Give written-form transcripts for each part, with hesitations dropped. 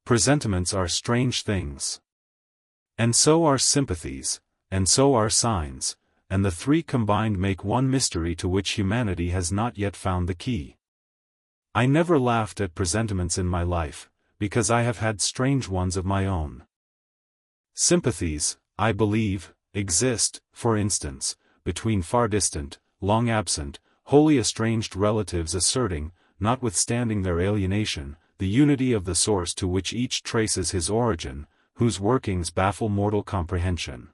Presentiments are strange things. And so are sympathies, and so are signs, and the three combined make one mystery to which humanity has not yet found the key. I never laughed at presentiments in my life, because I have had strange ones of my own. Sympathies, I believe, exist, for instance, between far distant, long absent, wholly estranged relatives asserting, notwithstanding their alienation, the unity of the source to which each traces his origin, whose workings baffle mortal comprehension.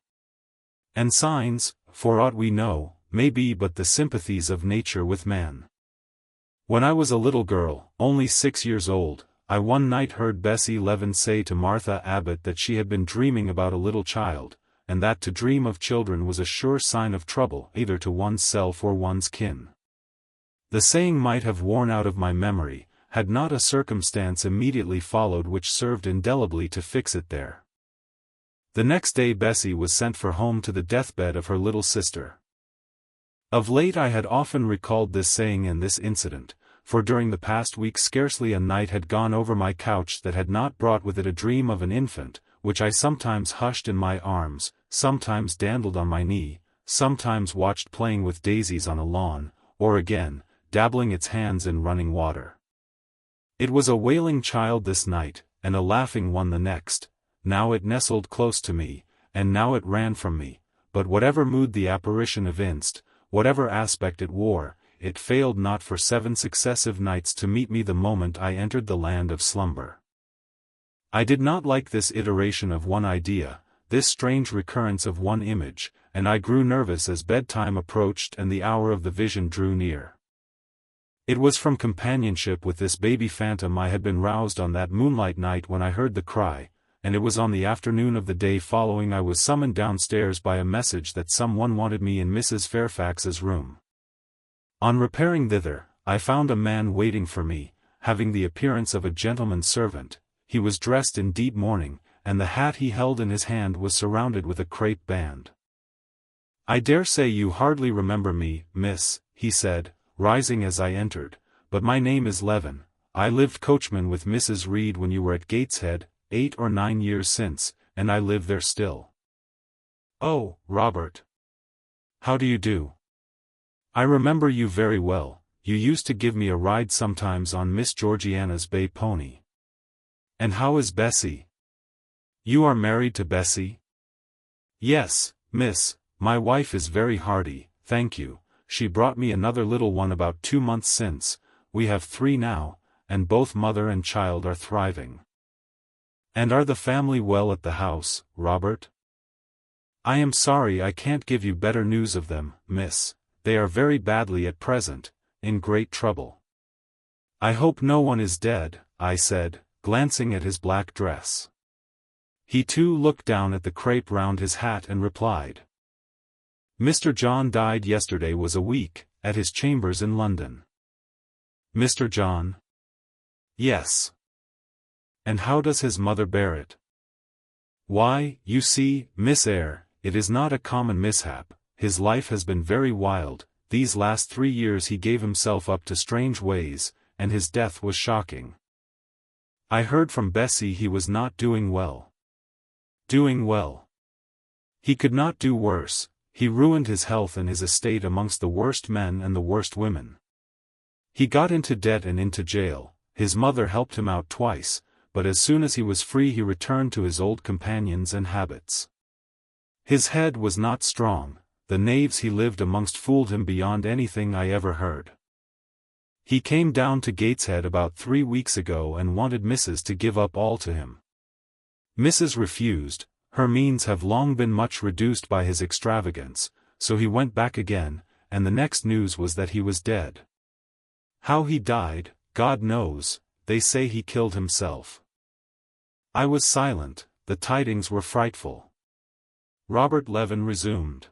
And signs, for aught we know, may be but the sympathies of nature with man. When I was a little girl, only 6 years old, I one night heard Bessie Levin say to Martha Abbott that she had been dreaming about a little child, and that to dream of children was a sure sign of trouble either to one's self or one's kin. The saying might have worn out of my memory, had not a circumstance immediately followed which served indelibly to fix it there. The next day Bessie was sent for home to the deathbed of her little sister. Of late I had often recalled this saying and this incident, for during the past week scarcely a night had gone over my couch that had not brought with it a dream of an infant, which I sometimes hushed in my arms, sometimes dandled on my knee, sometimes watched playing with daisies on a lawn, or again, dabbling its hands in running water. It was a wailing child this night, and a laughing one the next. Now it nestled close to me, and now it ran from me, but whatever mood the apparition evinced, whatever aspect it wore, it failed not for 7 successive nights to meet me the moment I entered the land of slumber. I did not like this iteration of one idea, this strange recurrence of one image, and I grew nervous as bedtime approached and the hour of the vision drew near. It was from companionship with this baby phantom I had been roused on that moonlight night when I heard the cry, and it was on the afternoon of the day following I was summoned downstairs by a message that someone wanted me in Mrs. Fairfax's room. On repairing thither, I found a man waiting for me, having the appearance of a gentleman's servant. He was dressed in deep mourning, and the hat he held in his hand was surrounded with a crape band. "I dare say you hardly remember me, miss," he said, rising as I entered, "but my name is Levin. I lived coachman with Mrs. Reed when you were at Gateshead, 8 or 9 years since, and I live there still." "Oh, Robert. How do you do? I remember you very well. You used to give me a ride sometimes on Miss Georgiana's bay pony. And how is Bessie? You are married to Bessie?" "Yes, miss, my wife is very hearty, thank you. She brought me another little one about 2 months since. We have 3 now, and both mother and child are thriving." "And are the family well at the house, Robert?" "I am sorry I can't give you better news of them, miss. They are very badly at present, in great trouble." "I hope no one is dead," I said, glancing at his black dress. He too looked down at the crape round his hat and replied, "Mr. John died yesterday was a week, at his chambers in London." "Mr. John?" "Yes." "And how does his mother bear it?" "Why, you see, Miss Eyre, it is not a common mishap. His life has been very wild. These last 3 years he gave himself up to strange ways, and his death was shocking. I heard from Bessie he was not doing well." "Doing well?" "He could not do worse. He ruined his health and his estate amongst the worst men and the worst women. He got into debt and into jail. His mother helped him out twice, but as soon as he was free he returned to his old companions and habits. His head was not strong. The knaves he lived amongst fooled him beyond anything I ever heard. He came down to Gateshead about 3 weeks ago and wanted Mrs. to give up all to him. Mrs. refused. Her means have long been much reduced by his extravagance, so he went back again, and the next news was that he was dead. How he died, God knows. They say he killed himself." I was silent. The tidings were frightful. Robert Levin resumed.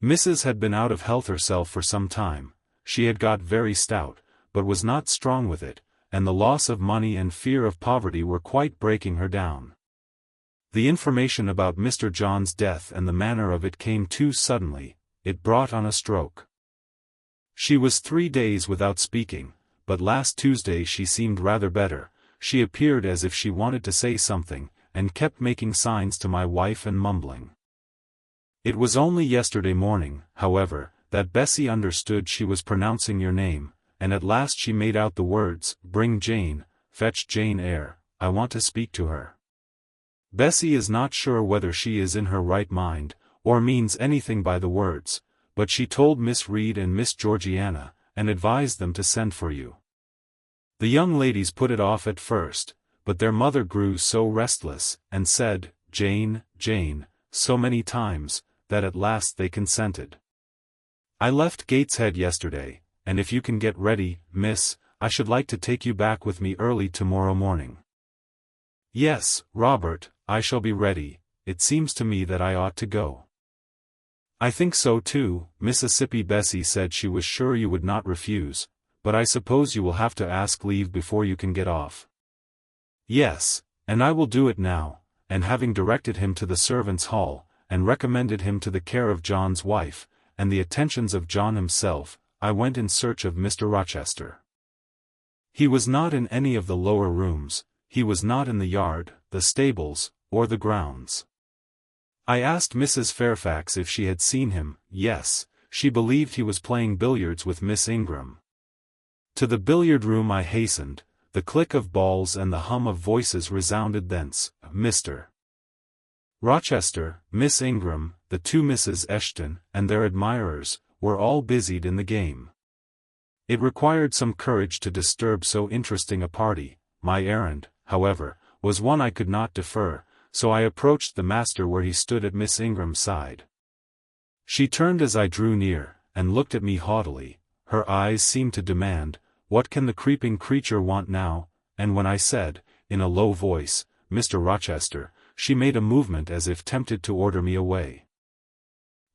"Mrs. had been out of health herself for some time. She had got very stout, but was not strong with it, and the loss of money and fear of poverty were quite breaking her down. The information about Mr. John's death and the manner of it came too suddenly. It brought on a stroke. She was 3 days without speaking, but last Tuesday she seemed rather better. she appeared as if she wanted to say something, and kept making signs to my wife and mumbling. It was only yesterday morning, however, that Bessie understood she was pronouncing your name, and at last she made out the words, "Bring Jane, fetch Jane Eyre, I want to speak to her." Bessie is not sure whether she is in her right mind, or means anything by the words, but she told Miss Reed and Miss Georgiana, and advised them to send for you. The young ladies put it off at first, but their mother grew so restless, and said, "Jane, Jane," so many times, that at last they consented. I left Gateshead yesterday, and if you can get ready, miss, I should like to take you back with me early tomorrow morning. Yes, Robert, I shall be ready. It seems to me that I ought to go. I think so too, Mississippi Bessie said she was sure you would not refuse, but I suppose you will have to ask leave before you can get off. Yes, and I will do it now, and having directed him to the servants' hall, and recommended him to the care of John's wife, and the attentions of John himself, I went in search of Mr. Rochester. He was not in any of the lower rooms, he was not in the yard, the stables, or the grounds. I asked Mrs. Fairfax if she had seen him. Yes, she believed he was playing billiards with Miss Ingram. To the billiard room I hastened, the click of balls and the hum of voices resounded thence. Mr. Rochester, Miss Ingram, the two Misses Eshton, and their admirers, were all busied in the game. It required some courage to disturb so interesting a party. My errand, however, was one I could not defer, so I approached the master where he stood at Miss Ingram's side. She turned as I drew near, and looked at me haughtily. Her eyes seemed to demand, "What can the creeping creature want now?" And when I said, in a low voice, "Mr. Rochester," she made a movement as if tempted to order me away.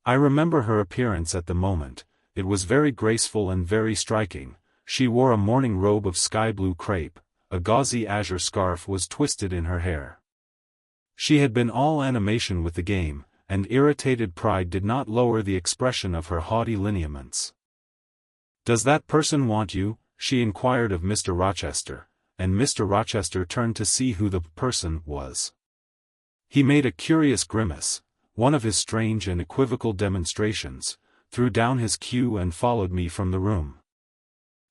I remember her appearance at the moment. It was very graceful and very striking. She wore a morning robe of sky-blue crepe, a gauzy azure scarf was twisted in her hair. She had been all animation with the game, and irritated pride did not lower the expression of her haughty lineaments. "Does that person want you?" she inquired of Mr. Rochester, and Mr. Rochester turned to see who the person was. He made a curious grimace, one of his strange and equivocal demonstrations, threw down his cue and followed me from the room.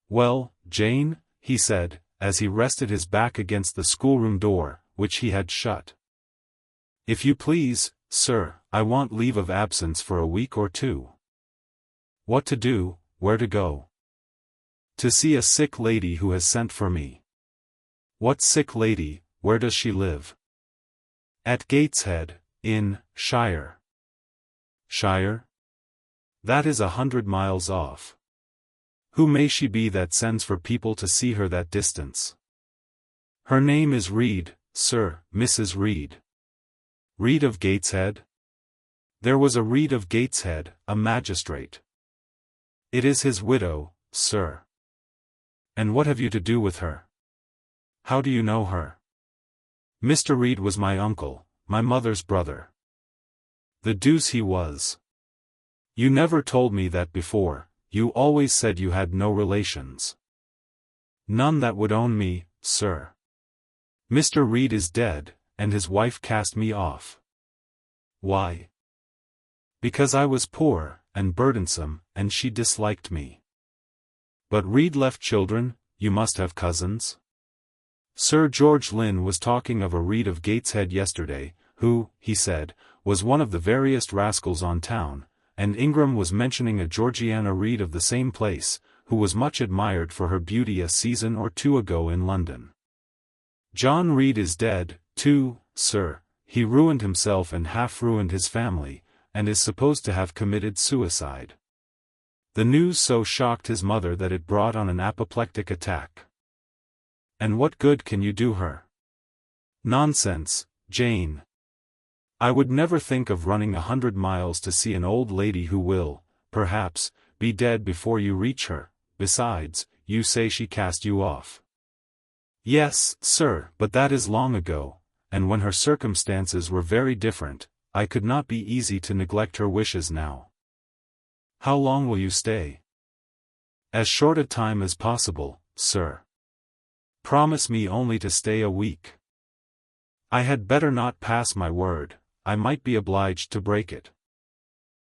"Well, Jane," he said, as he rested his back against the schoolroom door, which he had shut. "If you please, sir, I want leave of absence for a week or two." "What to do, where to go?" "To see a sick lady who has sent for me." "What sick lady, where does she live?" "At Gateshead, in Shire." "Shire? That is 100 miles off. Who may she be that sends for people to see her that distance?" "Her name is Reed, sir, Mrs. Reed." "Reed of Gateshead?" "There was a Reed of Gateshead, a magistrate." "It is his widow, sir." "And what have you to do with her? How do you know her?" "Mr. Reed was my uncle, my mother's brother." "The deuce he was. You never told me that before. You always said you had no relations." "None that would own me, sir. Mr. Reed is dead, and his wife cast me off." "Why?" "Because I was poor, and burdensome, and she disliked me." "But Reed left children, you must have cousins?" "Sir George Lynn was talking of a Reed of Gateshead yesterday, who, he said, was one of the veriest rascals on town, and Ingram was mentioning a Georgiana Reed of the same place, who was much admired for her beauty a season or two ago in London. John Reed is dead, too, sir. He ruined himself and half-ruined his family, and is supposed to have committed suicide. The news so shocked his mother that it brought on an apoplectic attack." "And what good can you do her?" "Nonsense, Jane. I would never think of running 100 miles to see an old lady who will, perhaps, be dead before you reach her. Besides, you say she cast you off." "Yes, sir, but that is long ago, and when her circumstances were very different. I could not be easy to neglect her wishes now." "How long will you stay?" "As short a time as possible, sir." Promise me only to stay a week. I had better not pass my word, I might be obliged to break it.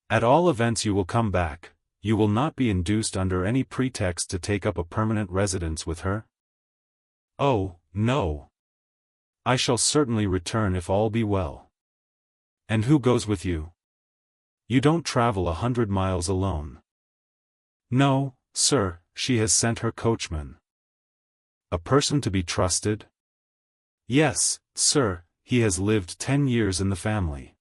At all events you will come back, you will not be induced under any pretext to take up a permanent residence with her? Oh, no. I shall certainly return if all be well. And who goes with you? You don't travel 100 miles alone. No, sir, she has sent her coachman. A person to be trusted? Yes, sir, he has lived 10 years in the family.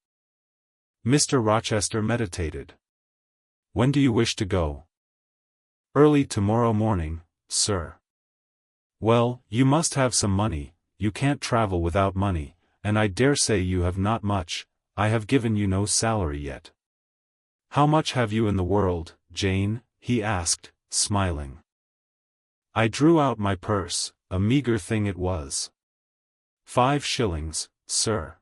Mr. Rochester meditated. When do you wish to go? Early tomorrow morning, sir. Well, you must have some money, you can't travel without money, and I dare say you have not much, I have given you no salary yet. How much have you in the world, Jane? He asked, smiling. I drew out my purse, a meagre thing it was. 5 shillings, sir.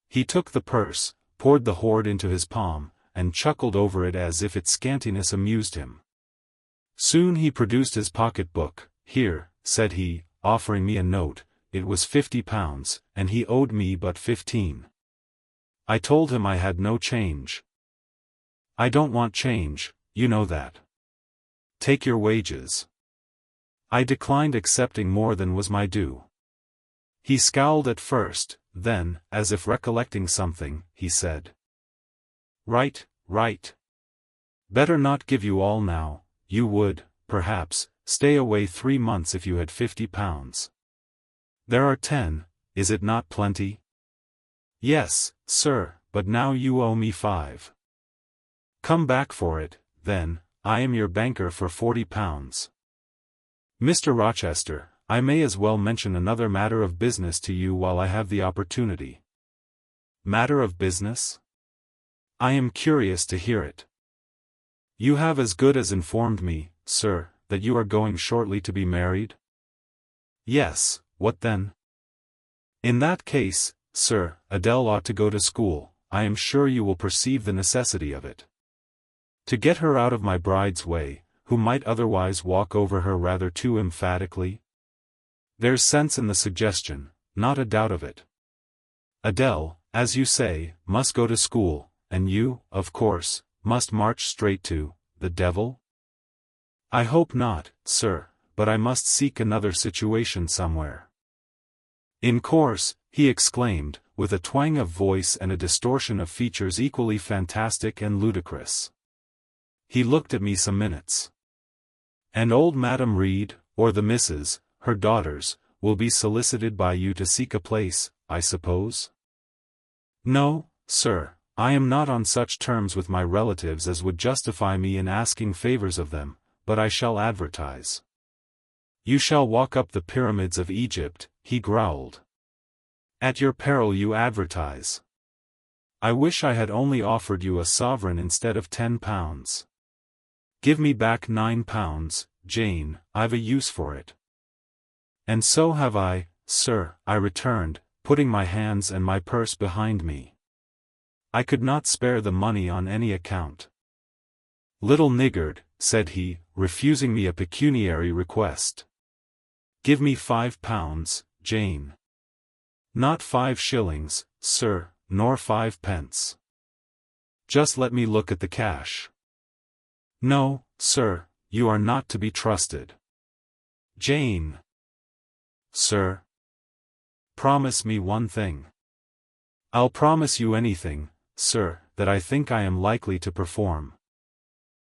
He took the purse, poured the hoard into his palm, and chuckled over it as if its scantiness amused him. Soon he produced his pocket-book. Here, said he, offering me a note, it was £50, and he owed me but 15. I told him I had no change. I don't want change, you know that. Take your wages. I declined accepting more than was my due. He scowled at first, then, as if recollecting something, he said. Right. Better not give you all now, you would, perhaps, stay away 3 months if you had £50. There are 10, is it not plenty? Yes, sir, but now you owe me 5. Come back for it, then, I am your banker for £40. Mr. Rochester, I may as well mention another matter of business to you while I have the opportunity. Matter of business? I am curious to hear it. You have as good as informed me, sir, that you are going shortly to be married? Yes, what then? In that case, sir, Adele ought to go to school, I am sure you will perceive the necessity of it. To get her out of my bride's way, who might otherwise walk over her rather too emphatically? There's sense in the suggestion, not a doubt of it. Adele, as you say, must go to school, and you, of course, must march straight to the devil? I hope not, sir, but I must seek another situation somewhere. In course, he exclaimed, with a twang of voice and a distortion of features equally fantastic and ludicrous. He looked at me some minutes. And old Madam Reed, or the misses, her daughters, will be solicited by you to seek a place, I suppose? No, sir, I am not on such terms with my relatives as would justify me in asking favors of them, but I shall advertise. You shall walk up the pyramids of Egypt, he growled. At your peril you advertise. I wish I had only offered you a sovereign instead of £10. Give me back £9, Jane, I've a use for it. And so have I, sir, I returned, putting my hands and my purse behind me. I could not spare the money on any account. Little niggard, said he, refusing me a pecuniary request. Give me £5, Jane. Not 5 shillings, sir, nor 5 pence. Just let me look at the cash. No, sir, you are not to be trusted. Jane. Sir. Promise me one thing. I'll promise you anything, sir, that I think I am likely to perform.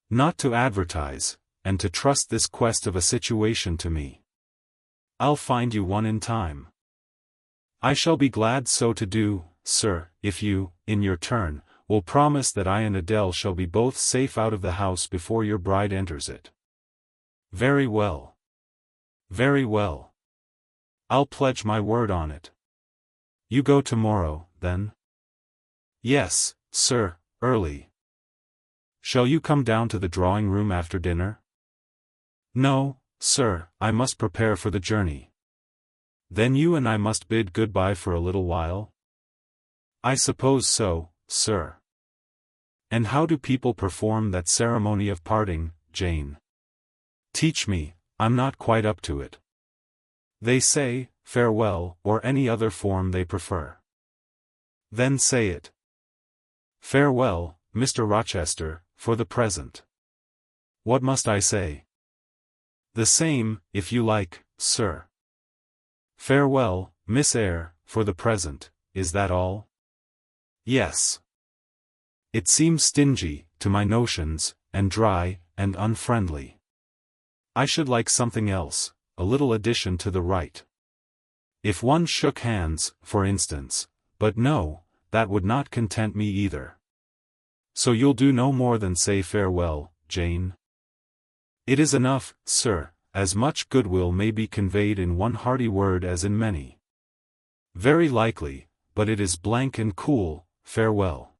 Not to advertise, and to trust this quest of a situation to me. I'll find you one in time. I shall be glad so to do, sir, if you, in your turn, will promise that I and Adele shall be both safe out of the house before your bride enters it. Very well. Very well. I'll pledge my word on it. You go tomorrow, then? Yes, sir, early. Shall you come down to the drawing-room after dinner? No, sir, I must prepare for the journey. Then you and I must bid good-bye for a little while? I suppose so, sir. And how do people perform that ceremony of parting, Jane? Teach me, I'm not quite up to it. They say, farewell, or any other form they prefer. Then say it. Farewell, Mr. Rochester, for the present. What must I say? The same, if you like, sir. Farewell, Miss Eyre, for the present, is that all? Yes. It seems stingy, to my notions, and dry, and unfriendly. I should like something else, a little addition to the rite. If one shook hands, for instance, but no, that would not content me either. So you'll do no more than say farewell, Jane? It is enough, sir, as much goodwill may be conveyed in one hearty word as in many. Very likely, but it is blank and cool, farewell.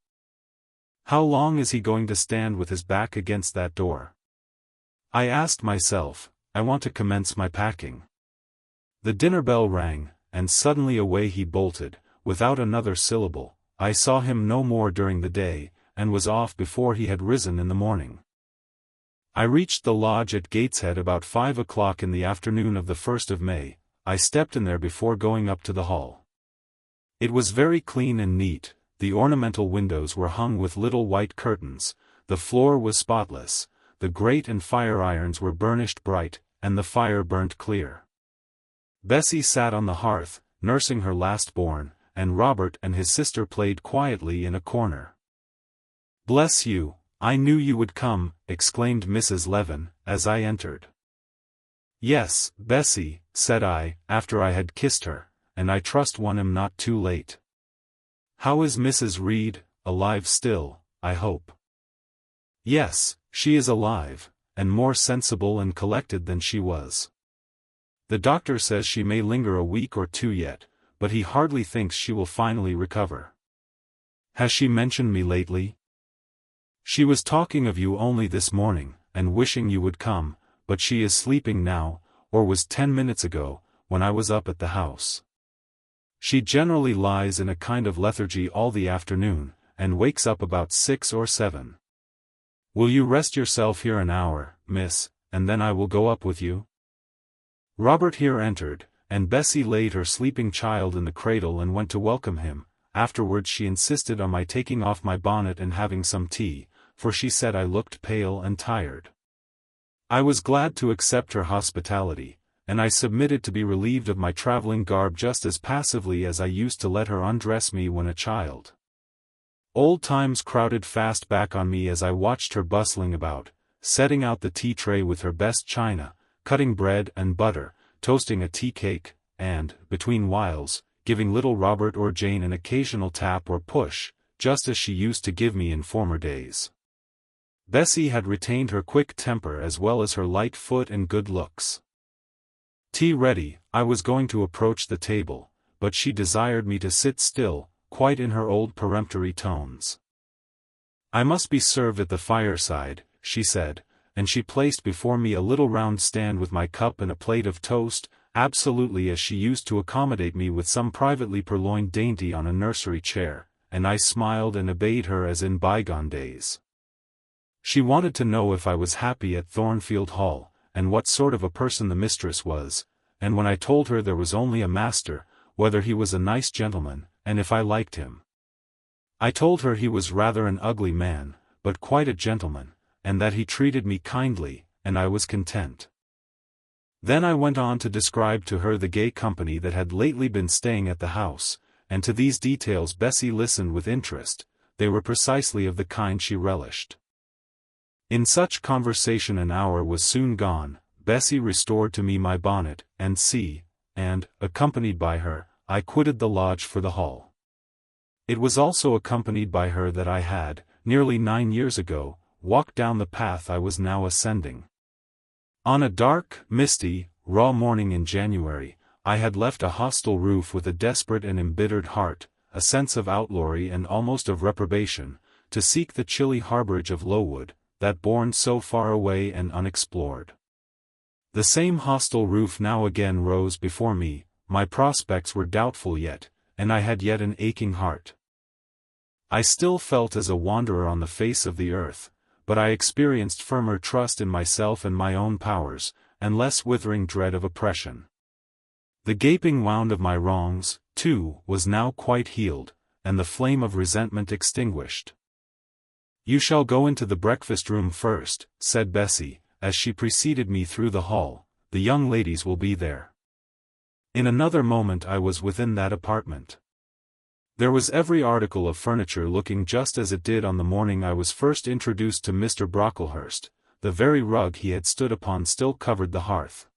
How long is he going to stand with his back against that door? I asked myself. I want to commence my packing. The dinner bell rang, and suddenly away he bolted, without another syllable. I saw him no more during the day, and was off before he had risen in the morning. I reached the lodge at Gateshead about 5 o'clock in the afternoon of the 1st of May. I stepped in there before going up to the hall. It was very clean and neat. The ornamental windows were hung with little white curtains, the floor was spotless, the grate and fire irons were burnished bright, and the fire burnt clear. Bessie sat on the hearth, nursing her last-born, and Robert and his sister played quietly in a corner. "Bless you, I knew you would come," exclaimed Mrs. Levin, as I entered. "Yes, Bessie," said I, after I had kissed her, "and I trust one am not too late. How is Mrs. Reed, alive still, I hope?" "Yes, she is alive, and more sensible and collected than she was. The doctor says she may linger a week or two yet, but he hardly thinks she will finally recover." "Has she mentioned me lately?" "She was talking of you only this morning, and wishing you would come, but she is sleeping now, or was 10 minutes ago, when I was up at the house. She generally lies in a kind of lethargy all the afternoon, and wakes up about 6 or 7. Will you rest yourself here an hour, miss, and then I will go up with you?" Robert here entered, and Bessie laid her sleeping child in the cradle and went to welcome him. Afterwards she insisted on my taking off my bonnet and having some tea, for she said I looked pale and tired. I was glad to accept her hospitality, and I submitted to be relieved of my traveling garb just as passively as I used to let her undress me when a child. Old times crowded fast back on me as I watched her bustling about, setting out the tea tray with her best china, cutting bread and butter, toasting a tea cake, and, between whiles, giving little Robert or Jane an occasional tap or push, just as she used to give me in former days. Bessie had retained her quick temper as well as her light foot and good looks. Tea ready, I was going to approach the table, but she desired me to sit still, quite in her old peremptory tones. "I must be served at the fireside," she said, and she placed before me a little round stand with my cup and a plate of toast, absolutely as she used to accommodate me with some privately purloined dainty on a nursery chair, and I smiled and obeyed her as in bygone days. She wanted to know if I was happy at Thornfield Hall, and what sort of a person the mistress was, and when I told her there was only a master, whether he was a nice gentleman, and if I liked him. I told her he was rather an ugly man, but quite a gentleman, and that he treated me kindly, and I was content. Then I went on to describe to her the gay company that had lately been staying at the house, and to these details Bessie listened with interest. They were precisely of the kind she relished. In such conversation an hour was soon gone. Bessie restored to me my bonnet and and, accompanied by her, I quitted the lodge for the hall. It was also accompanied by her that I had, nearly 9 years ago, walked down the path I was now ascending. On a dark, misty, raw morning in January, I had left a hostel roof with a desperate and embittered heart, a sense of outlawry and almost of reprobation, to seek the chilly harbourage of Lowood, that bourne so far away and unexplored. The same hostel roof now again rose before me. My prospects were doubtful yet, and I had yet an aching heart. I still felt as a wanderer on the face of the earth, but I experienced firmer trust in myself and my own powers, and less withering dread of oppression. The gaping wound of my wrongs, too, was now quite healed, and the flame of resentment extinguished. "You shall go into the breakfast-room first," said Bessie, as she preceded me through the hall. "The young ladies will be there." In another moment I was within that apartment. There was every article of furniture looking just as it did on the morning I was first introduced to Mr. Brocklehurst. The very rug he had stood upon still covered the hearth.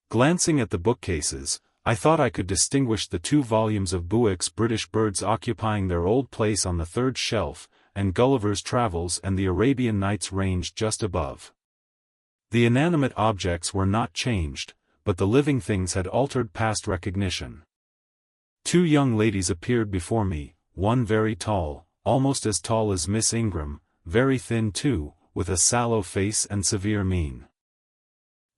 Glancing at the bookcases, I thought I could distinguish the 2 volumes of Bewick's British Birds occupying their old place on the 3rd shelf, and Gulliver's Travels and the Arabian Nights ranged just above. The inanimate objects were not changed, but the living things had altered past recognition. 2 young ladies appeared before me, one very tall, almost as tall as Miss Ingram, very thin too, with a sallow face and severe mien.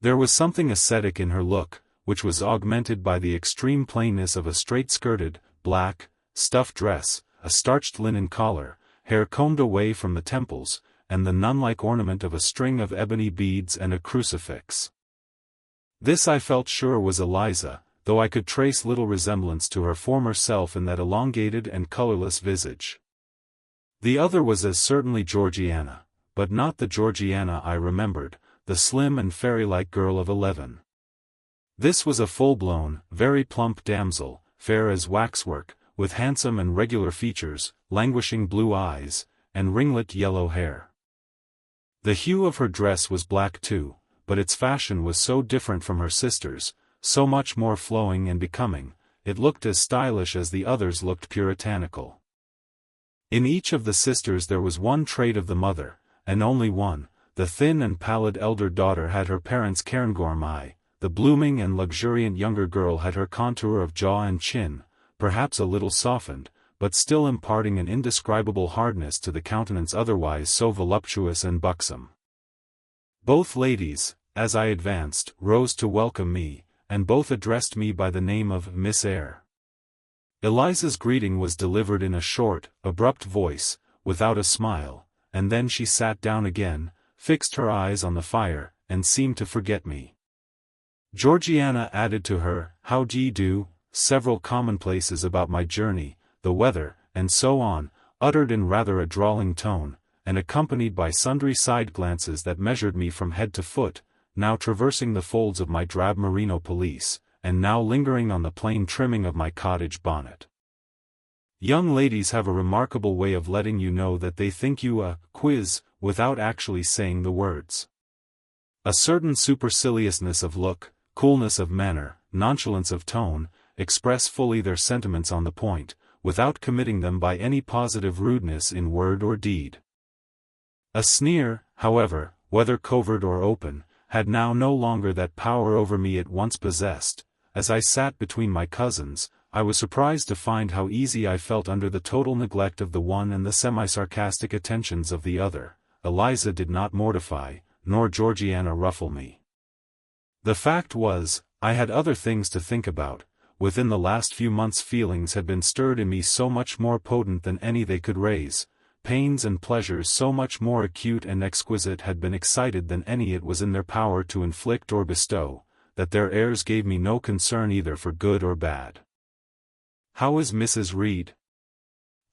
There was something ascetic in her look, which was augmented by the extreme plainness of a straight-skirted, black, stuff dress, a starched linen collar, hair combed away from the temples, and the nun-like ornament of a string of ebony beads and a crucifix. This I felt sure was Eliza, though I could trace little resemblance to her former self in that elongated and colorless visage. The other was as certainly Georgiana, but not the Georgiana I remembered, the slim and fairy-like girl of 11. This was a full-blown, very plump damsel, fair as waxwork, with handsome and regular features, languishing blue eyes, and ringlet yellow hair. The hue of her dress was black too, but its fashion was so different from her sister's, so much more flowing and becoming, it looked as stylish as the others looked puritanical. In each of the sisters there was one trait of the mother, and only one. The thin and pallid elder daughter had her parents' cairngorm eye, the blooming and luxuriant younger girl had her contour of jaw and chin, perhaps a little softened, but still imparting an indescribable hardness to the countenance otherwise so voluptuous and buxom. Both ladies, as I advanced, rose to welcome me, and both addressed me by the name of Miss Eyre. Eliza's greeting was delivered in a short, abrupt voice, without a smile, and then she sat down again, fixed her eyes on the fire, and seemed to forget me. Georgiana added to her "How d'ye do," several commonplaces about my journey, the weather, and so on, uttered in rather a drawling tone, and accompanied by sundry side glances that measured me from head to foot, now traversing the folds of my drab merino pelisse, and now lingering on the plain trimming of my cottage bonnet. Young ladies have a remarkable way of letting you know that they think you a quiz, without actually saying the words. A certain superciliousness of look, coolness of manner, nonchalance of tone, express fully their sentiments on the point, without committing them by any positive rudeness in word or deed. A sneer, however, whether covert or open, had now no longer that power over me it once possessed. As I sat between my cousins, I was surprised to find how easy I felt under the total neglect of the one and the semi-sarcastic attentions of the other. Eliza did not mortify, nor Georgiana ruffle me. The fact was, I had other things to think about. Within the last few months feelings had been stirred in me so much more potent than any they could raise, pains and pleasures so much more acute and exquisite had been excited than any it was in their power to inflict or bestow, that their airs gave me no concern either for good or bad. "How is Mrs. Reed?"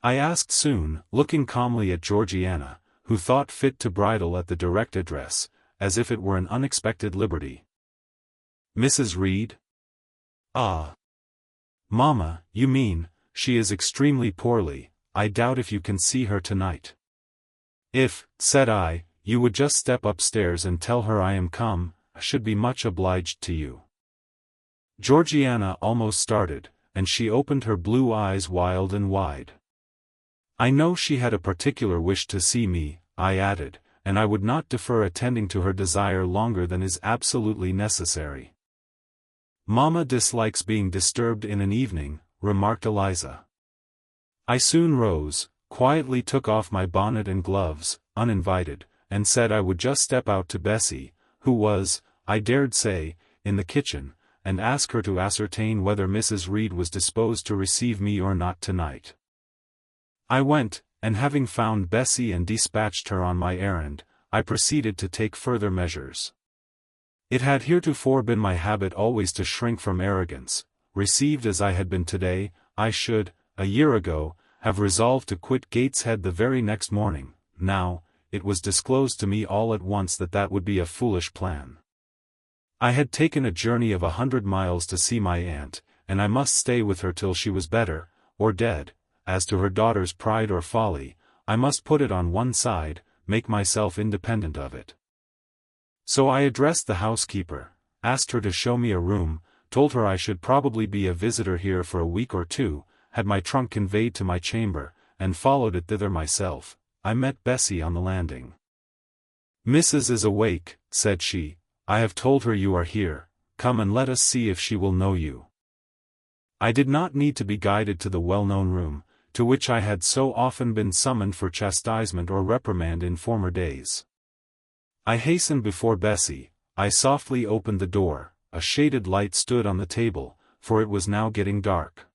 I asked soon, looking calmly at Georgiana, who thought fit to bridle at the direct address, as if it were an unexpected liberty. "Mrs. Reed? Ah. Mamma, you mean, she is extremely poorly. I doubt if you can see her tonight." "If," said I, "you would just step upstairs and tell her I am come, I should be much obliged to you." Georgiana almost started, and she opened her blue eyes wild and wide. "I know she had a particular wish to see me," I added, "and I would not defer attending to her desire longer than is absolutely necessary." "Mamma dislikes being disturbed in an evening," remarked Eliza. I soon rose, quietly took off my bonnet and gloves, uninvited, and said I would just step out to Bessie, who was, I dared say, in the kitchen, and ask her to ascertain whether Mrs. Reed was disposed to receive me or not tonight. I went, and having found Bessie and dispatched her on my errand, I proceeded to take further measures. It had heretofore been my habit always to shrink from arrogance. Received as I had been today, I should, a year ago, have resolved to quit Gateshead the very next morning. Now, it was disclosed to me all at once that that would be a foolish plan. I had taken a journey of 100 miles to see my aunt, and I must stay with her till she was better, or dead. As to her daughter's pride or folly, I must put it on one side, make myself independent of it. So I addressed the housekeeper, asked her to show me a room, told her I should probably be a visitor here for a week or two, had my trunk conveyed to my chamber, and followed it thither myself. I met Bessie on the landing. "Mrs. is awake," said she. "I have told her you are here. Come and let us see if she will know you." I did not need to be guided to the well-known room, to which I had so often been summoned for chastisement or reprimand in former days. I hastened before Bessie. I softly opened the door. A shaded light stood on the table, for it was now getting dark.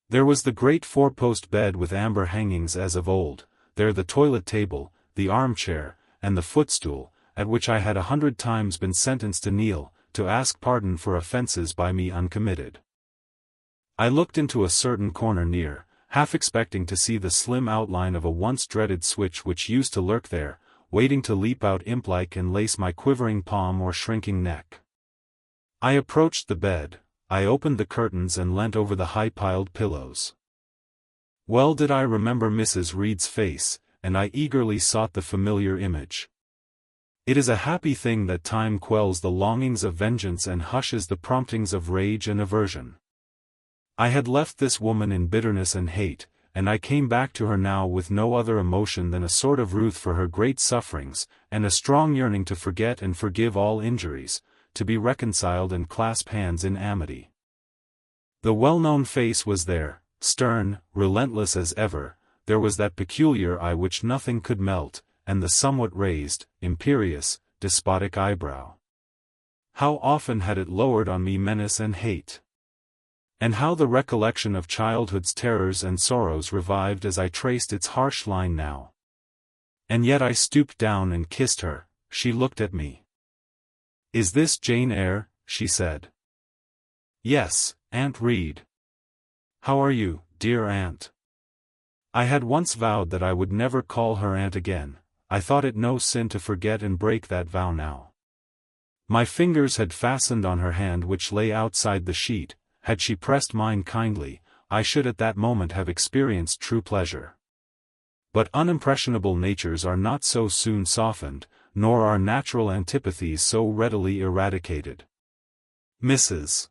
There was the great four-post bed with amber hangings as of old, there the toilet table, the armchair, and the footstool, at which I had 100 times been sentenced to kneel, to ask pardon for offences by me uncommitted. I looked into a certain corner near, half expecting to see the slim outline of a once dreaded switch which used to lurk there, waiting to leap out imp-like and lace my quivering palm or shrinking neck. I approached the bed, I opened the curtains and leant over the high-piled pillows. Well did I remember Mrs. Reed's face, and I eagerly sought the familiar image. It is a happy thing that time quells the longings of vengeance and hushes the promptings of rage and aversion. I had left this woman in bitterness and hate, and I came back to her now with no other emotion than a sort of ruth for her great sufferings, and a strong yearning to forget and forgive all injuries, to be reconciled and clasp hands in amity. The well-known face was there, stern, relentless as ever, there was that peculiar eye which nothing could melt, and the somewhat raised, imperious, despotic eyebrow. How often had it lowered on me menace and hate! And how the recollection of childhood's terrors and sorrows revived as I traced its harsh line now. And yet I stooped down and kissed her. She looked at me. "Is this Jane Eyre?" she said. "Yes, Aunt Reed." "How are you, dear aunt?" I had once vowed that I would never call her aunt again. I thought it no sin to forget and break that vow now. My fingers had fastened on her hand which lay outside the sheet. Had she pressed mine kindly, I should at that moment have experienced true pleasure. But unimpressionable natures are not so soon softened, nor are natural antipathies so readily eradicated. Mrs.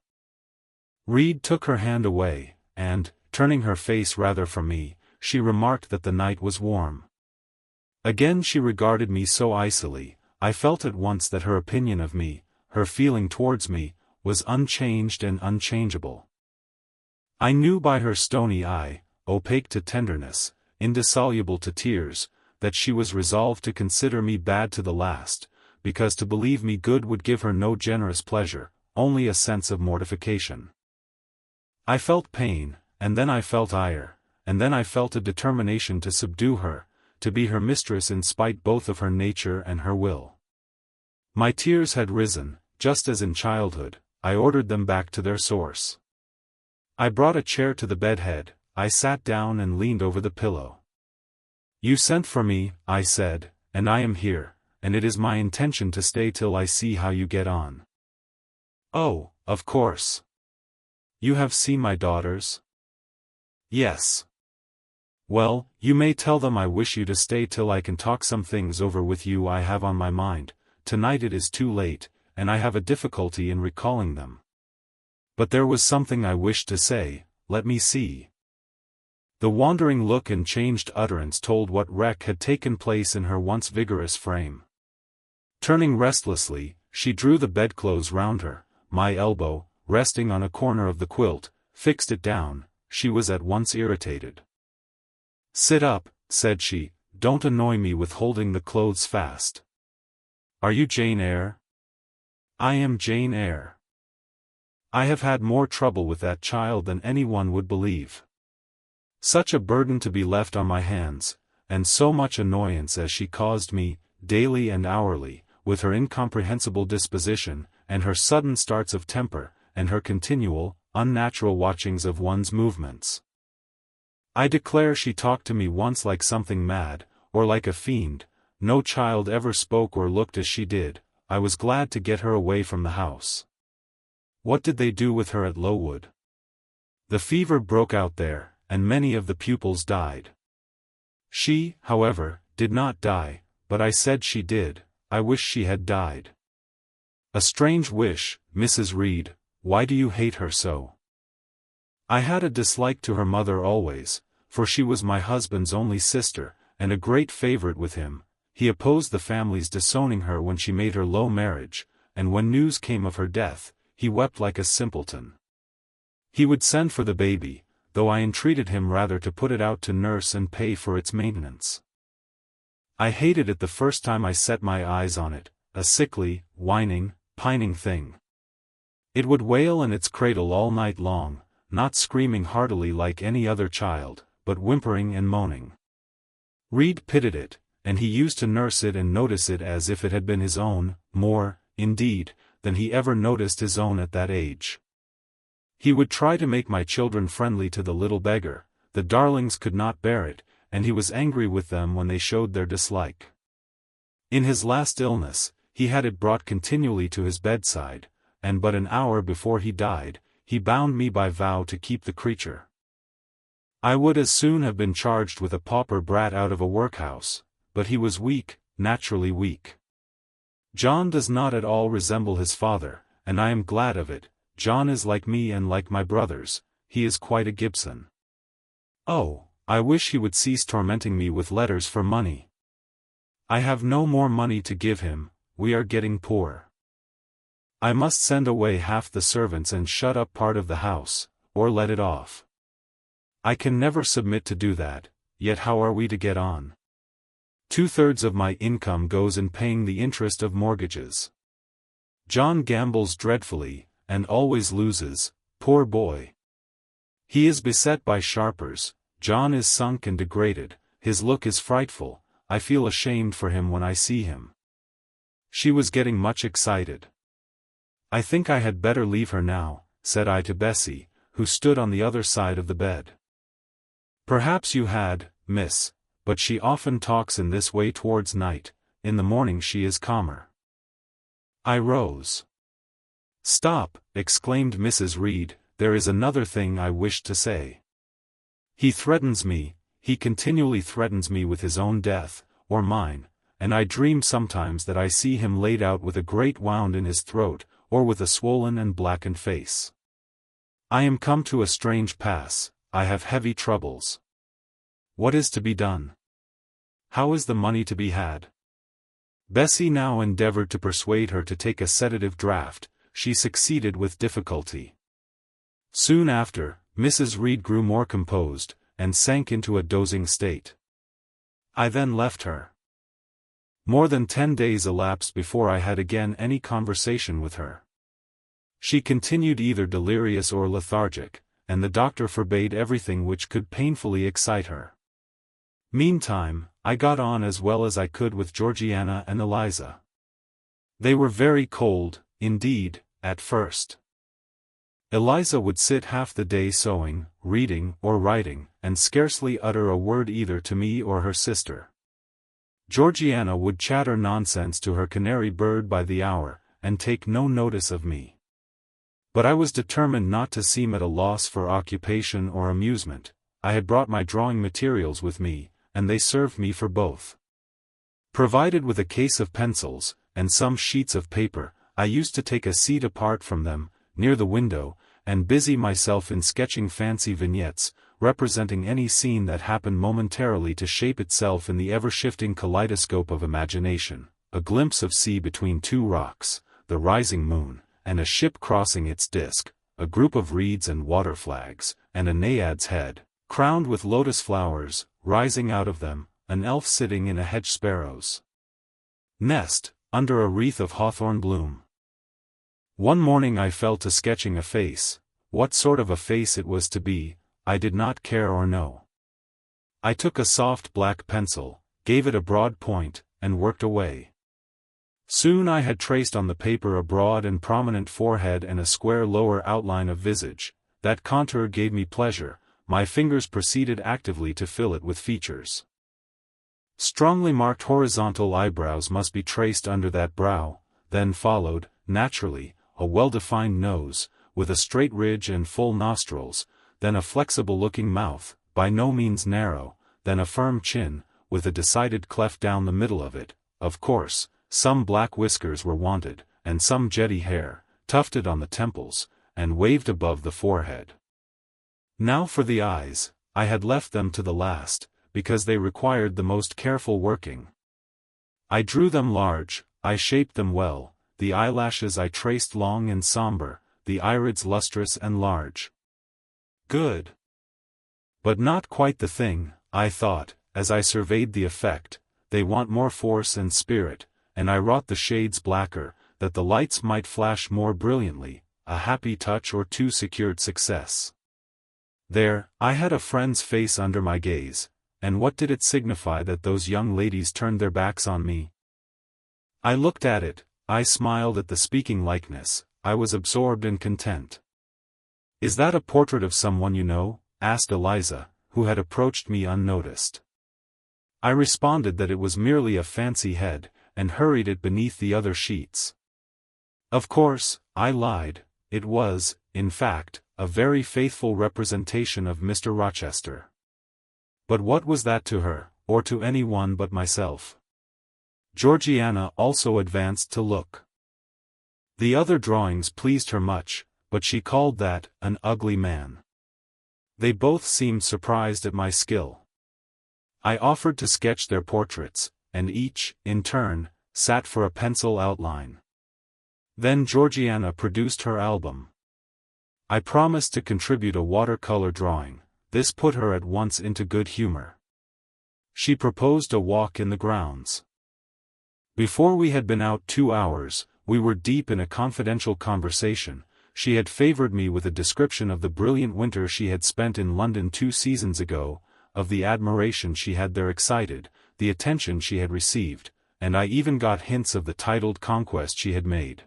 Reed took her hand away, and, turning her face rather from me, she remarked that the night was warm. Again she regarded me so icily, I felt at once that her opinion of me, her feeling towards me, was unchanged and unchangeable. I knew by her stony eye, opaque to tenderness, indissoluble to tears, that she was resolved to consider me bad to the last, because to believe me good would give her no generous pleasure, only a sense of mortification. I felt pain, and then I felt ire, and then I felt a determination to subdue her, to be her mistress in spite both of her nature and her will. My tears had risen, just as in childhood. I ordered them back to their source. I brought a chair to the bedhead, I sat down and leaned over the pillow. "You sent for me," I said, "and I am here, and it is my intention to stay till I see how you get on." "Oh, of course. You have seen my daughters?" "Yes." "Well, you may tell them I wish you to stay till I can talk some things over with you I have on my mind. Tonight it is too late, and I have a difficulty in recalling them. But there was something I wished to say, let me see." The wandering look and changed utterance told what wreck had taken place in her once vigorous frame. Turning restlessly, she drew the bedclothes round her, my elbow, resting on a corner of the quilt, fixed it down. She was at once irritated. "Sit up," said she, "don't annoy me with holding the clothes fast. Are you Jane Eyre?" "I am Jane Eyre. I have had more trouble with that child than anyone would believe. Such a burden to be left on my hands, and so much annoyance as she caused me, daily and hourly, with her incomprehensible disposition, and her sudden starts of temper, and her continual, unnatural watchings of one's movements. I declare she talked to me once like something mad, or like a fiend. No child ever spoke or looked as she did. I was glad to get her away from the house. What did they do with her at Lowood? The fever broke out there, and many of the pupils died. She, however, did not die, but I said she did. I wish she had died. A strange wish, Mrs. Reed. Why do you hate her so? I had a dislike to her mother always, for she was my husband's only sister, and a great favorite with him. He opposed the family's disowning her when she made her low marriage, and when news came of her death, he wept like a simpleton. He would send for the baby, though I entreated him rather to put it out to nurse and pay for its maintenance. I hated it the first time I set my eyes on it, a sickly, whining, pining thing. It would wail in its cradle all night long, not screaming heartily like any other child, but whimpering and moaning. Reed pitied it, and he used to nurse it and notice it as if it had been his own, more, indeed, than he ever noticed his own at that age. He would try to make my children friendly to the little beggar. The darlings could not bear it, and he was angry with them when they showed their dislike. In his last illness, he had it brought continually to his bedside, and but an hour before he died, he bound me by vow to keep the creature. I would as soon have been charged with a pauper brat out of a workhouse, but he was weak, naturally weak. John does not at all resemble his father, and I am glad of it. John is like me and like my brothers. He is quite a Gibson. Oh, I wish he would cease tormenting me with letters for money. I have no more money to give him. We are getting poor. I must send away half the servants and shut up part of the house, or let it off. I can never submit to do that, yet how are we to get on? 2/3 of my income goes in paying the interest of mortgages. John gambles dreadfully, and always loses, poor boy. He is beset by sharpers. John is sunk and degraded, his look is frightful. I feel ashamed for him when I see him. She was getting much excited. I think I had better leave her now, said I to Bessie, who stood on the other side of the bed. Perhaps you had, miss, but she often talks in this way towards night. In the morning she is calmer. I rose. Stop, exclaimed Mrs. Reed, there is another thing I wished to say. He threatens me, he continually threatens me with his own death, or mine, and I dream sometimes that I see him laid out with a great wound in his throat, or with a swollen and blackened face. I am come to a strange pass. I have heavy troubles. What is to be done? How is the money to be had? Bessie now endeavored to persuade her to take a sedative draught. She succeeded with difficulty. Soon after, Mrs. Reed grew more composed, and sank into a dozing state. I then left her. More than 10 days elapsed before I had again any conversation with her. She continued either delirious or lethargic, and the doctor forbade everything which could painfully excite her. Meantime, I got on as well as I could with Georgiana and Eliza. They were very cold, indeed, at first. Eliza would sit half the day sewing, reading, or writing, and scarcely utter a word either to me or her sister. Georgiana would chatter nonsense to her canary bird by the hour, and take no notice of me. But I was determined not to seem at a loss for occupation or amusement. I had brought my drawing materials with me, and they served me for both. Provided with a case of pencils, and some sheets of paper, I used to take a seat apart from them, near the window, and busy myself in sketching fancy vignettes, representing any scene that happened momentarily to shape itself in the ever-shifting kaleidoscope of imagination, a glimpse of sea between two rocks, the rising moon, and a ship crossing its disk, a group of reeds and water flags, and a naiad's head, crowned with lotus flowers, rising out of them, an elf sitting in a hedge sparrow's nest, under a wreath of hawthorn bloom. One morning I fell to sketching a face. What sort of a face it was to be, I did not care or know. I took a soft black pencil, gave it a broad point, and worked away. Soon I had traced on the paper a broad and prominent forehead and a square lower outline of visage. That contour gave me pleasure. My fingers proceeded actively to fill it with features. Strongly marked horizontal eyebrows must be traced under that brow, then followed, naturally, a well-defined nose, with a straight ridge and full nostrils, then a flexible-looking mouth, by no means narrow, then a firm chin, with a decided cleft down the middle of it. Of course, some black whiskers were wanted, and some jetty hair, tufted on the temples, and waved above the forehead. Now for the eyes, I had left them to the last, because they required the most careful working. I drew them large, I shaped them well, the eyelashes I traced long and somber, the irids lustrous and large. Good. But not quite the thing, I thought, as I surveyed the effect. They want more force and spirit, and I wrought the shades blacker, that the lights might flash more brilliantly. A happy touch or two secured success. There, I had a friend's face under my gaze, and what did it signify that those young ladies turned their backs on me? I looked at it, I smiled at the speaking likeness, I was absorbed and content. "Is that a portrait of someone you know?" asked Eliza, who had approached me unnoticed. I responded that it was merely a fancy head, and hurried it beneath the other sheets. Of course, I lied, it was, in fact, a very faithful representation of Mr. Rochester. But what was that to her, or to any one but myself? Georgiana also advanced to look. The other drawings pleased her much, but she called that an ugly man. They both seemed surprised at my skill. I offered to sketch their portraits, and each, in turn, sat for a pencil outline. Then Georgiana produced her album. I promised to contribute a watercolor drawing. This put her at once into good humor. She proposed a walk in the grounds. Before we had been out 2 hours, we were deep in a confidential conversation. She had favored me with a description of the brilliant winter she had spent in London 2 seasons ago, of the admiration she had there excited, the attention she had received, and I even got hints of the titled conquest she had made.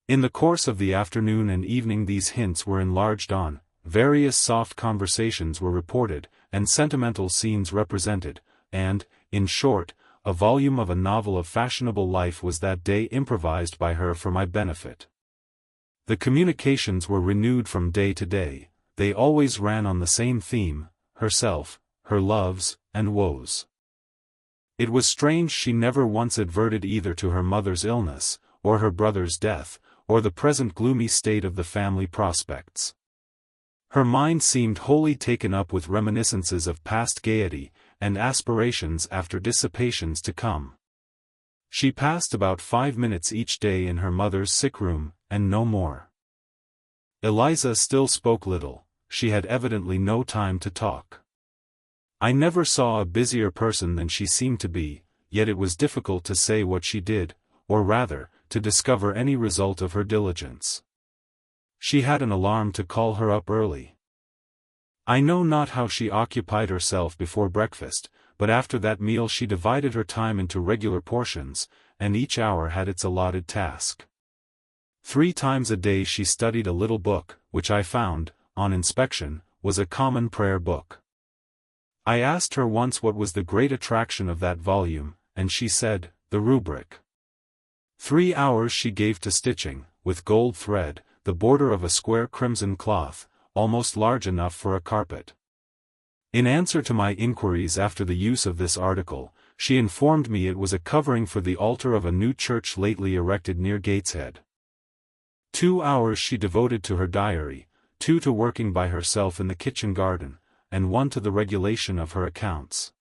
In the course of the afternoon and evening these hints were enlarged on, various soft conversations were reported, and sentimental scenes represented, and, in short, a volume of a novel of fashionable life was that day improvised by her for my benefit. The communications were renewed from day to day. They always ran on the same theme: herself, her loves, and woes. It was strange she never once adverted either to her mother's illness, or her brother's death, or the present gloomy state of the family prospects. Her mind seemed wholly taken up with reminiscences of past gaiety, and aspirations after dissipations to come. She passed about 5 minutes each day in her mother's sick room, and no more. Eliza still spoke little. She had evidently no time to talk. I never saw a busier person than she seemed to be, yet it was difficult to say what she did, or rather, to discover any result of her diligence. She had an alarm to call her up early. I know not how she occupied herself before breakfast, but after that meal she divided her time into regular portions, and each hour had its allotted task. 3 times a day she studied a little book, which I found, on inspection, was a common prayer book. I asked her once what was the great attraction of that volume, and she said, the rubric. 3 hours she gave to stitching, with gold thread, the border of a square crimson cloth, almost large enough for a carpet. In answer to my inquiries after the use of this article, she informed me it was a covering for the altar of a new church lately erected near Gateshead. 2 hours she devoted to her diary, 2 to working by herself in the kitchen garden, and 1 to the regulation of her accounts.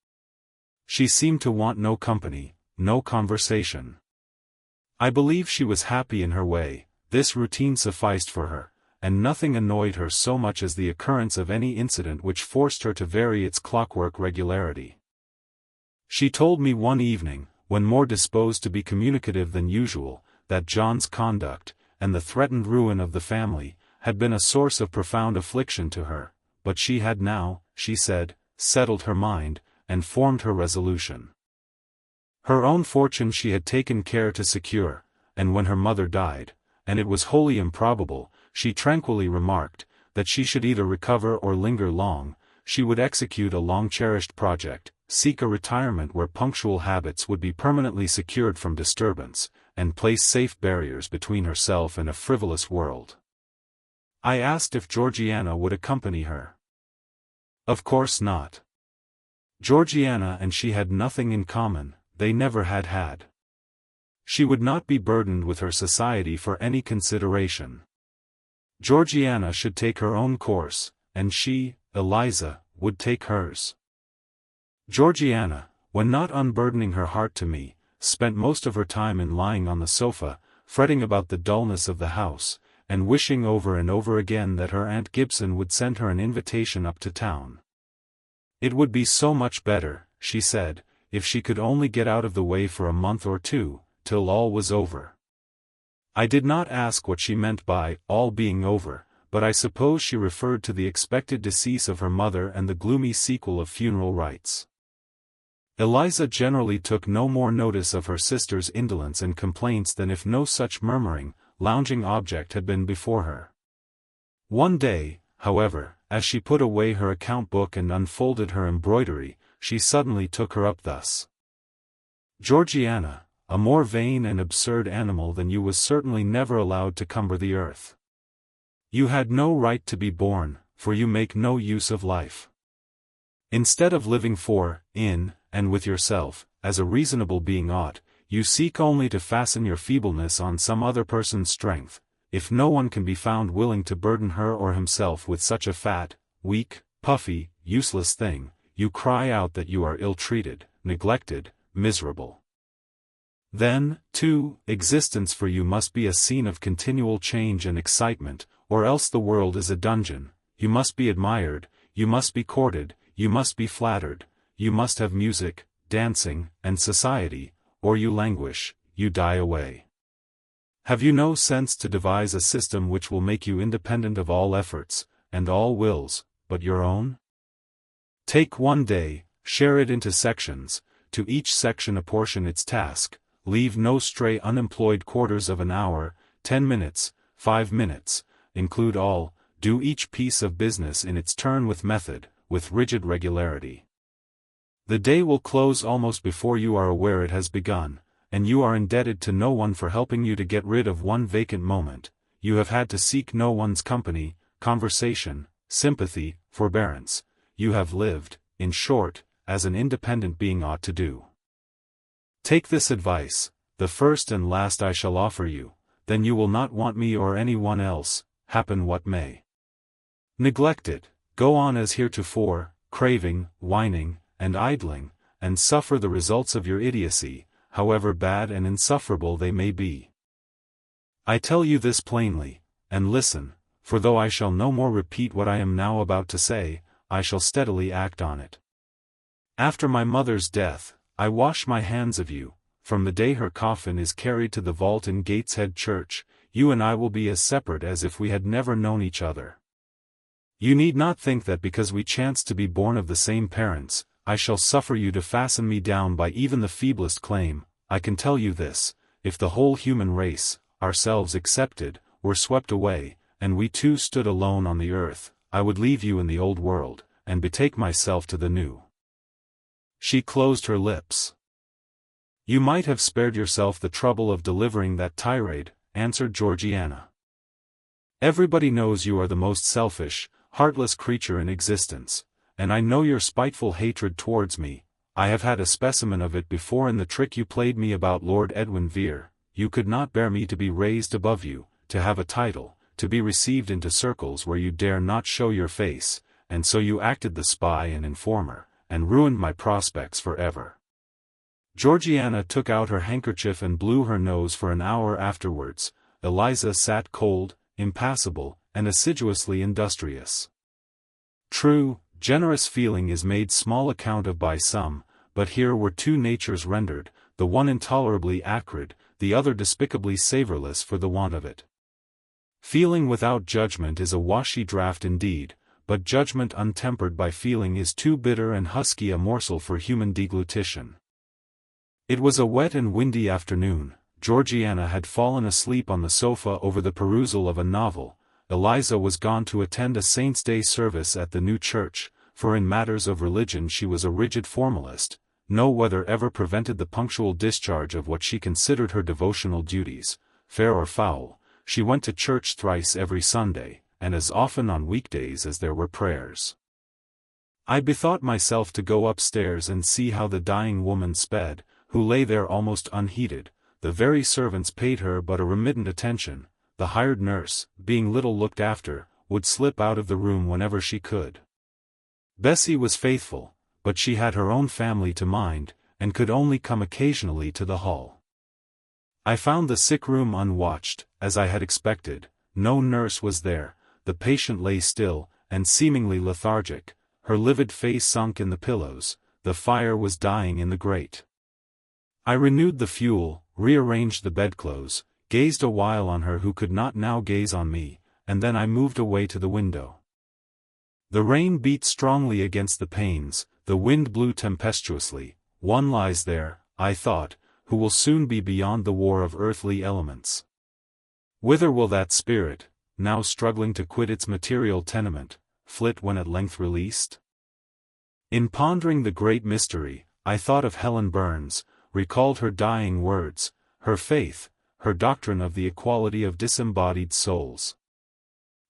She seemed to want no company, no conversation. I believe she was happy in her way. This routine sufficed for her, and nothing annoyed her so much as the occurrence of any incident which forced her to vary its clockwork regularity. She told me one evening, when more disposed to be communicative than usual, that John's conduct, and the threatened ruin of the family, had been a source of profound affliction to her, but she had now, she said, settled her mind, and formed her resolution. Her own fortune she had taken care to secure, and when her mother died, and it was wholly improbable, she tranquilly remarked, that she should either recover or linger long, she would execute a long-cherished project, seek a retirement where punctual habits would be permanently secured from disturbance, and place safe barriers between herself and a frivolous world. I asked if Georgiana would accompany her. Of course not. Georgiana and she had nothing in common, they never had had. She would not be burdened with her society for any consideration. Georgiana should take her own course, and she, Eliza, would take hers. Georgiana, when not unburdening her heart to me, spent most of her time in lying on the sofa, fretting about the dullness of the house, and wishing over and over again that her Aunt Gibson would send her an invitation up to town. It would be so much better, she said, if she could only get out of the way for a month or two, till all was over. I did not ask what she meant by all being over, but I suppose she referred to the expected decease of her mother and the gloomy sequel of funeral rites. Eliza generally took no more notice of her sister's indolence and complaints than if no such murmuring, lounging object had been before her. One day, however, as she put away her account book and unfolded her embroidery, she suddenly took her up thus. Georgiana, a more vain and absurd animal than you was certainly never allowed to cumber the earth. You had no right to be born, for you make no use of life. Instead of living for, in, and with yourself, as a reasonable being ought, you seek only to fasten your feebleness on some other person's strength. If no one can be found willing to burden her or himself with such a fat, weak, puffy, useless thing, you cry out that you are ill-treated, neglected, miserable. Then, too, existence for you must be a scene of continual change and excitement, or else the world is a dungeon. You must be admired, you must be courted, you must be flattered, you must have music, dancing, and society, or you languish, you die away. Have you no sense to devise a system which will make you independent of all efforts, and all wills, but your own? Take one day, share it into sections, to each section apportion its task, leave no stray unemployed quarters of an hour, 10 minutes, 5 minutes, include all, do each piece of business in its turn with method, with rigid regularity. The day will close almost before you are aware it has begun, and you are indebted to no one for helping you to get rid of one vacant moment. You have had to seek no one's company, conversation, sympathy, forbearance. You have lived, in short, as an independent being ought to do. Take this advice, the first and last I shall offer you, then you will not want me or any one else, happen what may. Neglect it, go on as heretofore, craving, whining, and idling, and suffer the results of your idiocy, however bad and insufferable they may be. I tell you this plainly, and listen, for though I shall no more repeat what I am now about to say, I shall steadily act on it. After my mother's death, I wash my hands of you. From the day her coffin is carried to the vault in Gateshead Church, you and I will be as separate as if we had never known each other. You need not think that because we chance to be born of the same parents, I shall suffer you to fasten me down by even the feeblest claim. I can tell you this, if the whole human race, ourselves excepted, were swept away, and we two stood alone on the earth, I would leave you in the old world, and betake myself to the new. She closed her lips. You might have spared yourself the trouble of delivering that tirade, answered Georgiana. Everybody knows you are the most selfish, heartless creature in existence, and I know your spiteful hatred towards me. I have had a specimen of it before in the trick you played me about Lord Edwin Vere. You could not bear me to be raised above you, to have a title, to be received into circles where you dare not show your face, and so you acted the spy and informer, and ruined my prospects forever. Georgiana took out her handkerchief and blew her nose for an hour afterwards. Eliza sat cold, impassible, and assiduously industrious. True, generous feeling is made small account of by some, but here were two natures rendered, the one intolerably acrid, the other despicably savourless for the want of it. Feeling without judgment is a washy draught indeed, but judgment untempered by feeling is too bitter and husky a morsel for human deglutition. It was a wet and windy afternoon. Georgiana had fallen asleep on the sofa over the perusal of a novel. Eliza was gone to attend a Saint's Day service at the new church, for in matters of religion she was a rigid formalist. No weather ever prevented the punctual discharge of what she considered her devotional duties. Fair or foul, she went to church thrice every Sunday, and as often on weekdays as there were prayers. I bethought myself to go upstairs and see how the dying woman sped, who lay there almost unheeded. The very servants paid her but a remittent attention. The hired nurse, being little looked after, would slip out of the room whenever she could. Bessie was faithful, but she had her own family to mind, and could only come occasionally to the hall. I found the sick room unwatched, as I had expected. No nurse was there. The patient lay still, and seemingly lethargic, her livid face sunk in the pillows. The fire was dying in the grate. I renewed the fuel, rearranged the bedclothes, gazed a while on her who could not now gaze on me, and then I moved away to the window. The rain beat strongly against the panes, the wind blew tempestuously. One lies there, I thought, who will soon be beyond the war of earthly elements. Whither will that spirit, now struggling to quit its material tenement, flit when at length released? In pondering the great mystery, I thought of Helen Burns, recalled her dying words, her faith, her doctrine of the equality of disembodied souls.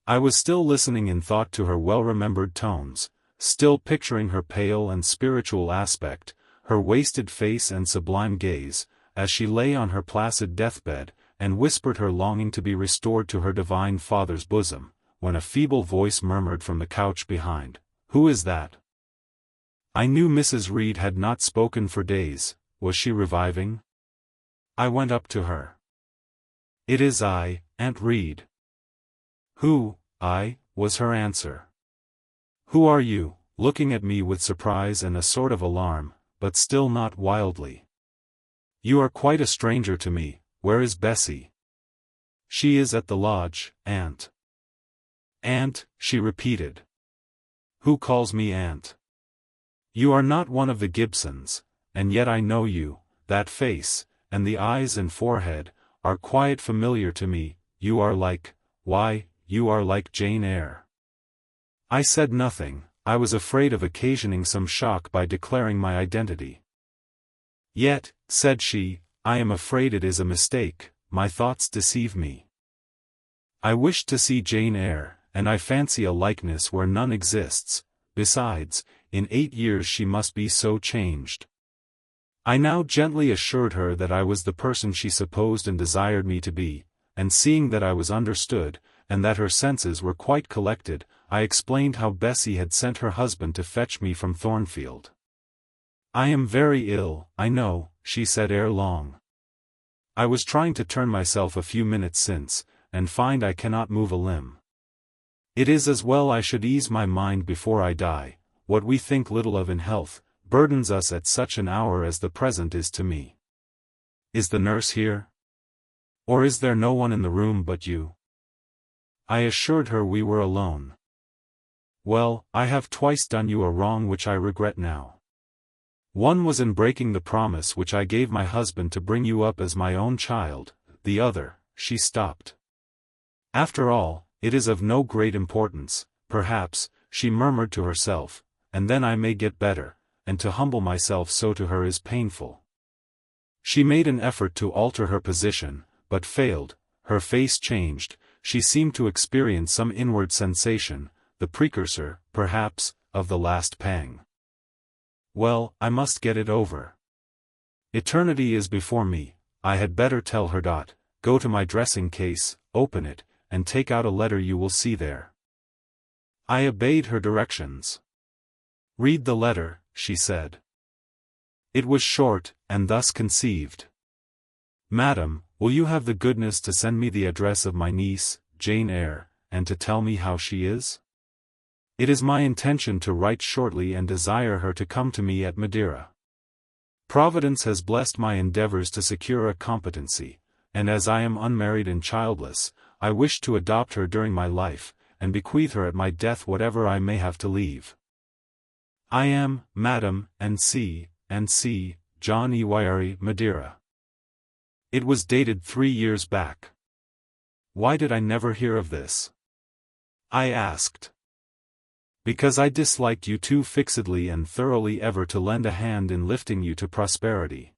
I was still listening in thought to her well-remembered tones, still picturing her pale and spiritual aspect, her wasted face and sublime gaze, as she lay on her placid deathbed, and whispered her longing to be restored to her divine Father's bosom, when a feeble voice murmured from the couch behind, "Who is that?" I knew Mrs. Reed had not spoken for days. Was she reviving? I went up to her. "It is I, Aunt Reed." "Who, I," was her answer. "Who are you?" looking at me with surprise and a sort of alarm, but still not wildly. "You are quite a stranger to me. Where is Bessie?" "She is at the lodge, Aunt." "Aunt," she repeated. "Who calls me Aunt? You are not one of the Gibsons, and yet I know you. That face, and the eyes and forehead, are quite familiar to me. You are like, why, you are like Jane Eyre." I said nothing. I was afraid of occasioning some shock by declaring my identity. "Yet," said she, "I am afraid it is a mistake. My thoughts deceive me. I wished to see Jane Eyre, and I fancy a likeness where none exists. Besides, in 8 years she must be so changed." I now gently assured her that I was the person she supposed and desired me to be, and seeing that I was understood, and that her senses were quite collected, I explained how Bessie had sent her husband to fetch me from Thornfield. "I am very ill, I know," she said ere long. "I was trying to turn myself a few minutes since, and find I cannot move a limb. It is as well I should ease my mind before I die. What we think little of in health, burdens us at such an hour as the present is to me. Is the nurse here? Or is there no one in the room but you?" I assured her we were alone. "Well, I have twice done you a wrong which I regret now. One was in breaking the promise which I gave my husband to bring you up as my own child, the other," she stopped. "After all, it is of no great importance, perhaps," she murmured to herself, "and then I may get better, and to humble myself so to her is painful." She made an effort to alter her position, but failed. Her face changed. She seemed to experience some inward sensation, the precursor, perhaps, of the last pang. "Well, I must get it over. Eternity is before me. I had better tell her. Go to my dressing case, open it, and take out a letter you will see there." I obeyed her directions. "Read the letter," she said. It was short, and thus conceived. "Madam, will you have the goodness to send me the address of my niece, Jane Eyre, and to tell me how she is? It is my intention to write shortly and desire her to come to me at Madeira. Providence has blessed my endeavors to secure a competency, and as I am unmarried and childless, I wish to adopt her during my life, and bequeath her at my death whatever I may have to leave. I am, Madam, and C. John Eyre, Madeira. It was dated 3 years back. Why did I never hear of this? I asked. Because I disliked you too fixedly and thoroughly ever to lend a hand in lifting you to prosperity.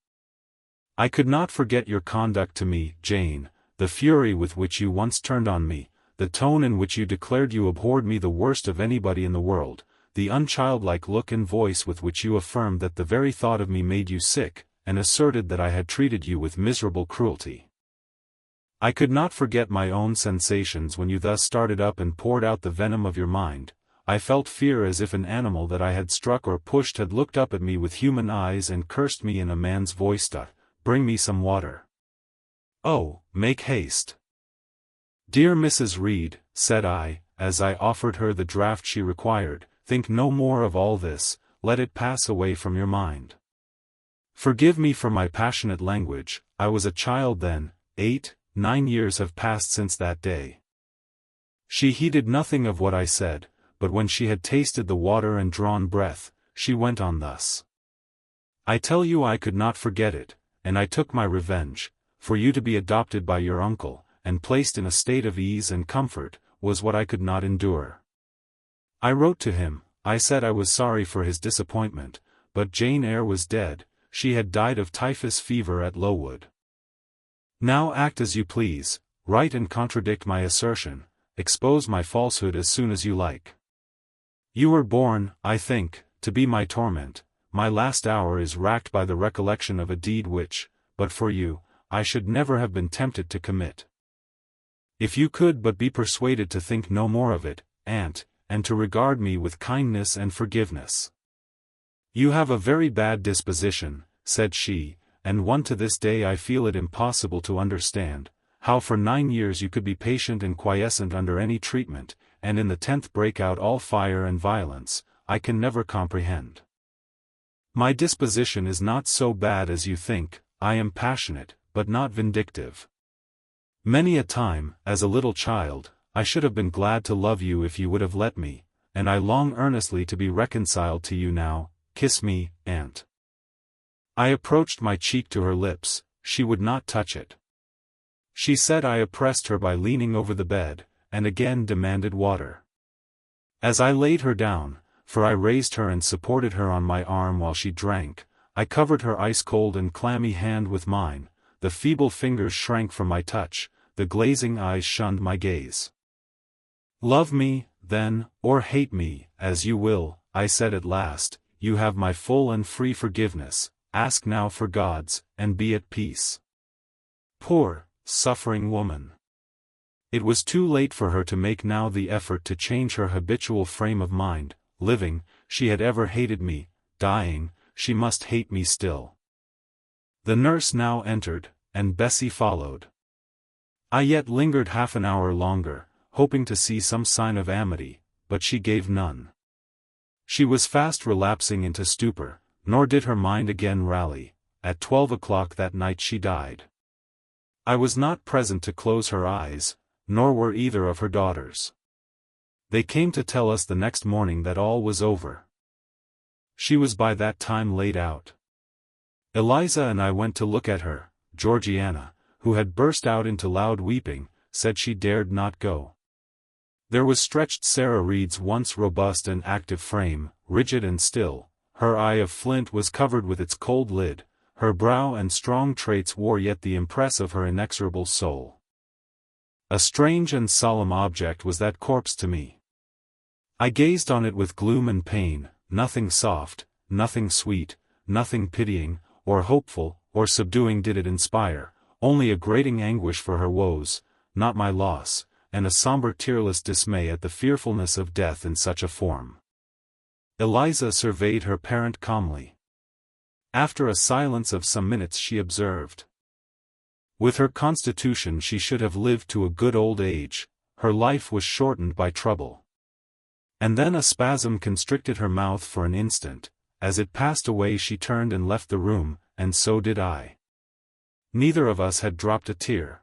I could not forget your conduct to me, Jane, the fury with which you once turned on me, the tone in which you declared you abhorred me the worst of anybody in the world, the unchildlike look and voice with which you affirmed that the very thought of me made you sick, and asserted that I had treated you with miserable cruelty. I could not forget my own sensations when you thus started up and poured out the venom of your mind. I felt fear as if an animal that I had struck or pushed had looked up at me with human eyes and cursed me in a man's voice. Bring me some water. Oh, make haste. Dear Mrs. Reed, said I, as I offered her the draught she required, think no more of all this, let it pass away from your mind. Forgive me for my passionate language, I was a child then, 8-9 years have passed since that day. She heeded nothing of what I said, but when she had tasted the water and drawn breath, she went on thus. I tell you I could not forget it, and I took my revenge, for you to be adopted by your uncle, and placed in a state of ease and comfort, was what I could not endure. I wrote to him, I said I was sorry for his disappointment, but Jane Eyre was dead, she had died of typhus fever at Lowood. Now act as you please, write and contradict my assertion, expose my falsehood as soon as you like. You were born, I think, to be my torment. My last hour is racked by the recollection of a deed which, but for you, I should never have been tempted to commit. If you could but be persuaded to think no more of it, Aunt, and to regard me with kindness and forgiveness. You have a very bad disposition, said she, and one to this day I feel it impossible to understand, how for 9 years you could be patient and quiescent under any treatment, and in the 10th break out all fire and violence, I can never comprehend. My disposition is not so bad as you think, I am passionate, but not vindictive. Many a time, as a little child, I should have been glad to love you if you would have let me, and I long earnestly to be reconciled to you now. Kiss me, Aunt. I approached my cheek to her lips, she would not touch it. She said I oppressed her by leaning over the bed, and again demanded water. As I laid her down, for I raised her and supported her on my arm while she drank, I covered her ice-cold and clammy hand with mine, the feeble fingers shrank from my touch, the glazing eyes shunned my gaze. Love me, then, or hate me, as you will, I said at last, you have my full and free forgiveness, ask now for God's, and be at peace. Poor, suffering woman. It was too late for her to make now the effort to change her habitual frame of mind. Living, she had ever hated me, dying, she must hate me still. The nurse now entered, and Bessie followed. I yet lingered half an hour longer, hoping to see some sign of amity, but she gave none. She was fast relapsing into stupor, nor did her mind again rally. At 12 o'clock that night she died. I was not present to close her eyes, nor were either of her daughters. They came to tell us the next morning that all was over. She was by that time laid out. Eliza and I went to look at her. Georgiana, who had burst out into loud weeping, said she dared not go. There was stretched Sarah Reed's once robust and active frame, rigid and still, her eye of flint was covered with its cold lid, her brow and strong traits wore yet the impress of her inexorable soul. A strange and solemn object was that corpse to me. I gazed on it with gloom and pain, nothing soft, nothing sweet, nothing pitying, or hopeful, or subduing did it inspire, only a grating anguish for her woes, not my loss, and a somber tearless dismay at the fearfulness of death in such a form. Eliza surveyed her parent calmly. After a silence of some minutes she observed. With her constitution she should have lived to a good old age, her life was shortened by trouble. And then a spasm constricted her mouth for an instant, as it passed away she turned and left the room, and so did I. Neither of us had dropped a tear.